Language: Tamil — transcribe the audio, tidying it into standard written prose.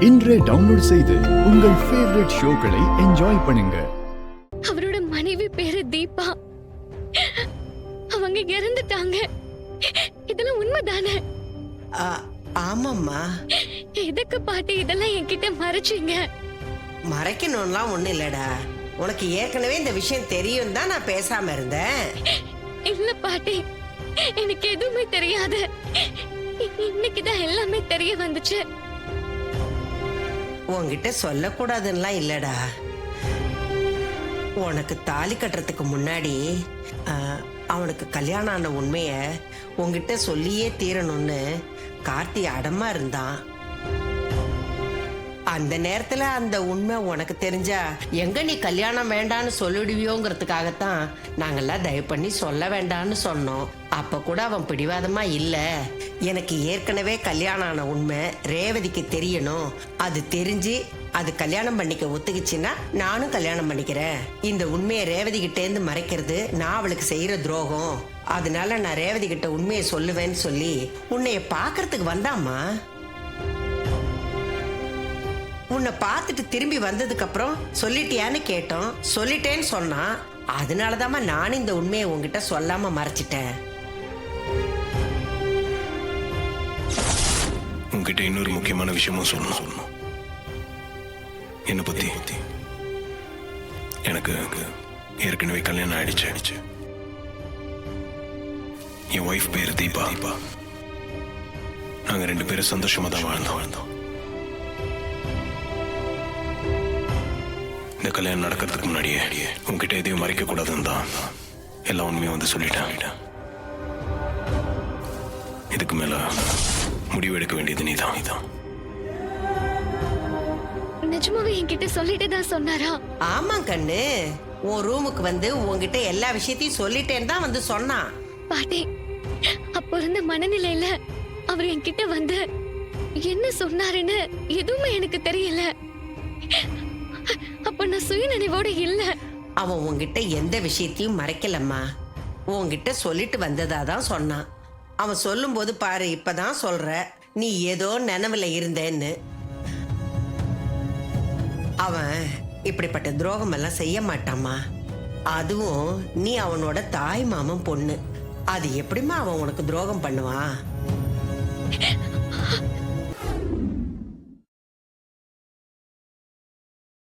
இன்றே டவுன்லோட் செய்து உங்கள் ஃபேவரட் ஷோக்களை என்ஜாய் பண்ணுங்க. அவரோட மனைவி பேரு தீபா. அவங்க இறந்துட்டாங்க. இதெல்லாம் உண்மைதானே? ஆமாம்மா. எதுக்கு பாட்டி இதெல்லாம் என்கிட்ட மறைச்சீங்க? மறைக்கணும்லாம் ஒண்ணு இல்லடா. உனக்கு ஏற்கனவே இந்த விஷயம் தெரியும் தான் நான் பேசாம இருந்தேன். இல்ல பாட்டி, எனக்கு எதுவுமே தெரியாது. இன்னைக்குதான் எல்லாமே தெரிய வந்துச்சு. உன்கிட்ட சொல்லக்கூடாதுன்னா இல்லடா. உனக்கு தாலி கட்டுறதுக்கு முன்னாடி அவனுக்கு கல்யாணம் ஆன உண்மைய உன்கிட்ட சொல்லியே தீரணும்னு கார்த்தி அடமா இருந்தான். அந்த நேரத்துல அந்த உண்மை உனக்கு தெரிஞ்சா எங்க நீ கல்யாணம் வேண்டான்னு சொல்லிடுவியோங்கிறதுக்காகத்தான் நாங்கெல்லாம் தயவு பண்ணி சொல்ல வேண்டான்னு சொன்னோம். அப்ப கூட அவன் பிடிவாதமா இல்ல, எனக்கு ஏற்கனவே கல்யாணம் ஆன உண்மை ரேவதிக்கு தெரியணும், அது தெரிஞ்சு அது கல்யாணம் பண்ணிக்க ஒத்துக்குச்சுன்னா நானும் கல்யாணம் பண்ணிக்கிறேன். இந்த உண்மையை ரேவதி கிட்ட இருந்து மறைக்கிறது நான் அவளுக்கு செய்யற துரோகம், அதனால நான் ரேவதி கிட்ட உண்மையை சொல்லுவேன்னு சொல்லி உன்னைய பாக்குறதுக்கு வந்தாமா. உன்னை பார்த்துட்டு திரும்பி வந்ததுக்கு அப்புறம் சொல்லிட்டியான்னு கேட்டோம். சொல்லிட்டேன்னு சொன்னா, அதனாலதாம்மா நானும் இந்த உண்மையை உங்ககிட்ட சொல்லாம மறைச்சிட்டேன். உங்ககிட்ட இன்னொரு முக்கியமான விஷயமும் சொல்லணும். என்ன பத்தி எனக்கு ஏற்கனவே கல்யாணம் ஆயிடுச்சு. என் ஒய்ஃப் பேரு தீபா. நாங்க 2 பேரும் சந்தோஷமா தான் வாழ்ந்தோம். இந்த கல்யாணம் நடக்கிறதுக்கு முன்னாடியே உங்ககிட்ட எதையும் மறைக்க கூடாதுன்னு தான் எல்லா உண்மையும் வந்து சொல்லிட்டேன். இதுக்கு மேல முடிவு எடுக்க வேண்டியது நீதான். நிஜமாவே என்கிட்ட சொல்லிட்டு தான் சொன்னாரா? ஆமா கண்ணு, உன் ரூமுக்கு வந்து உன்கிட்ட எல்லா விஷயத்தையும் சொல்லிட்டேன்னு தான் வந்து சொன்னான். பாட்டி, அப்ப இருந்த மனநிலையில அவர் என்கிட்ட வந்து என்ன சொன்னாருன்னு எதுவுமே எனக்கு தெரியல. அப்ப நான் சுயநினைவோட இல்ல. அவன் உன்கிட்ட எந்த விஷயத்தையும் மறைக்கலம்மா, உன்கிட்ட சொல்லிட்டு வந்ததாதான் சொன்னான். அவன் சொல்லும் போது பாரு, இப்பதான் சொல்ற நீ ஏதோ நினைவுல இருந்தேன்னு. அவன் இப்படிப்பட்ட துரோகம் எல்லாம் செய்ய மாட்டாமா. அதுவும் நீ அவனோட தாய் மாமன் பொண்ணு, அது எப்படிமா அவன் உனக்கு துரோகம் பண்ணுவான்?